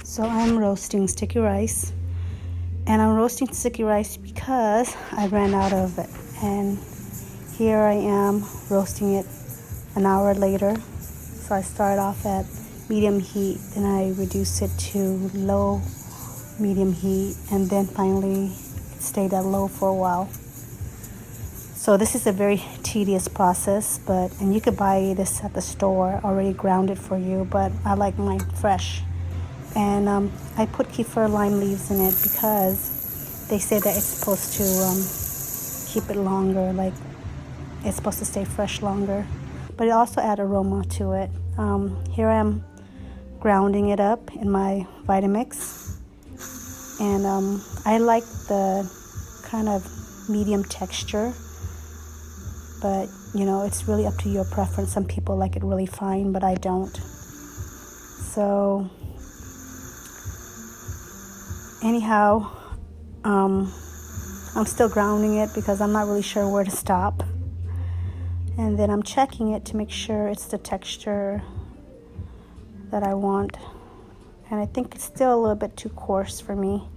So I'm roasting sticky rice, and I'm roasting sticky rice because I ran out of it, and here I am roasting it an hour later. So I start off at medium heat, then I reduce it to low medium heat, and then finally it stayed at low for a while. So this is a very tedious process, and you could buy this at the store already grounded for you, but I like mine fresh. And I put Kaffir lime leaves in it because they say that it's supposed to keep it longer, like it's supposed to stay fresh longer. But it also adds aroma to it. Here I am grounding it up in my Vitamix. And I like the kind of medium texture. But, it's really up to your preference. Some people like it really fine, but I don't. So, anyhow, I'm still grounding it because I'm not really sure where to stop. And then I'm checking it to make sure it's the texture that I want. And I think it's still a little bit too coarse for me.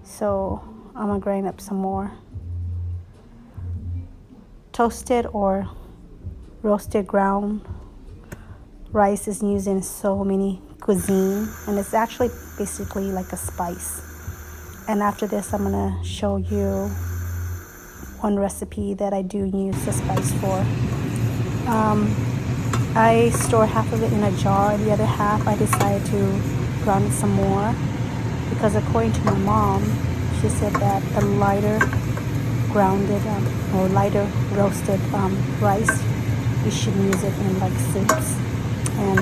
So, I'm going to grind up some more. Toasted or roasted ground rice is used in so many cuisine, and it's actually basically like a spice. And after this, I'm gonna show you one recipe that I do use the spice for. I store half of it in a jar, and the other half I decided to ground it some more because according to my mom, she said that the lighter grounded or lighter roasted rice, you should use it in like soups and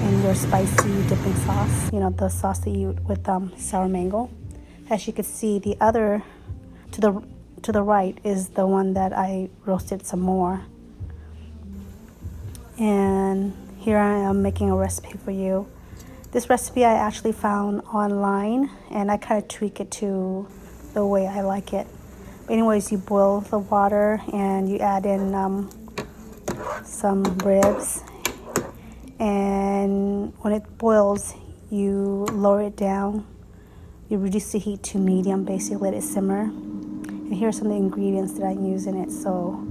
in your spicy dipping sauce, the sauce that you eat with sour mango. As you can see, the other to the right is the one that I roasted some more. And here I am making a recipe for you. This recipe I actually found online, and I kind of tweak it to the way I like it. Anyways, you boil the water and you add in some ribs, and when it boils you lower it down, you reduce the heat to medium, basically let it simmer. And here's some of the ingredients that I use in it. So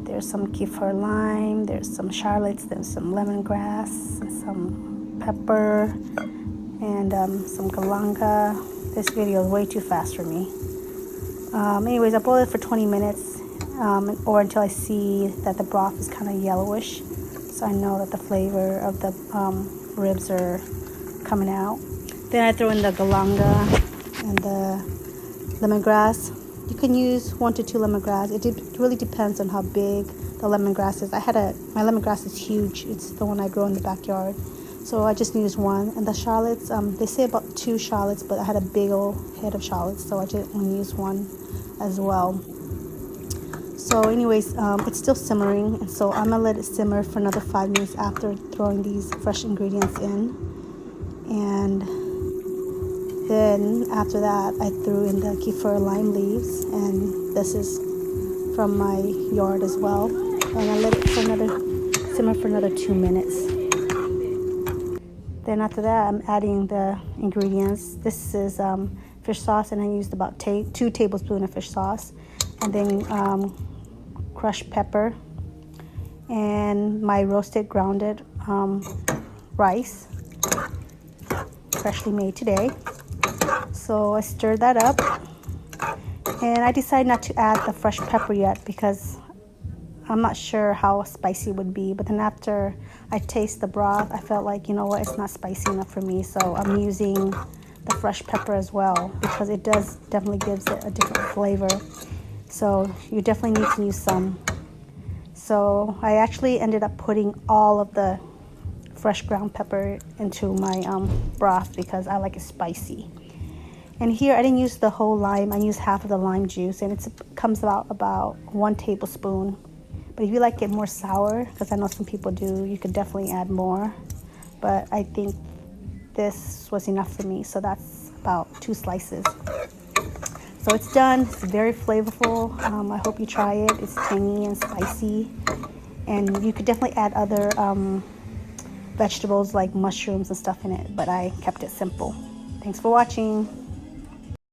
there's some Kaffir lime, there's some shallots, there's some lemongrass, and some pepper, and some galanga. This video is way too fast for me. Anyways, I boil it for 20 minutes or until I see that the broth is kind of yellowish, so I know that the flavor of the ribs are coming out. Then I throw in the galanga and the lemongrass. You can use 1 to 2 lemongrass. It really depends on how big the lemongrass is. My lemongrass is huge. It's the one I grow in the backyard. So I just used 1. And the shallots, they say about 2 shallots, but I had a big old head of shallots, so I just only used 1 as well. So anyways, it's still simmering, and so I'm gonna let it simmer for another 5 minutes after throwing these fresh ingredients in. And then after that, I threw in the Kaffir lime leaves, and this is from my yard as well. And I let it simmer for another 2 minutes. Then after that, I'm adding the ingredients. This is fish sauce, and I used about 2 tablespoons of fish sauce, and then crushed pepper, and my roasted grounded rice, freshly made today. So I stirred that up, and I decided not to add the fresh pepper yet because I'm not sure how spicy it would be. But then after I taste the broth, I felt like, it's not spicy enough for me, so I'm using the fresh pepper as well because it definitely gives it a different flavor. So you definitely need to use some. So I actually ended up putting all of the fresh ground pepper into my broth because I like it spicy. And here I didn't use the whole lime. I used half of the lime juice, and it comes out about 1 tablespoon. But if you like it more sour, because I know some people do, you could definitely add more. But I think this was enough for me, so that's about 2 slices. So it's done. It's very flavorful. I hope you try it. It's tangy and spicy, and you could definitely add other vegetables like mushrooms and stuff in it, but I kept it simple. Thanks for watching.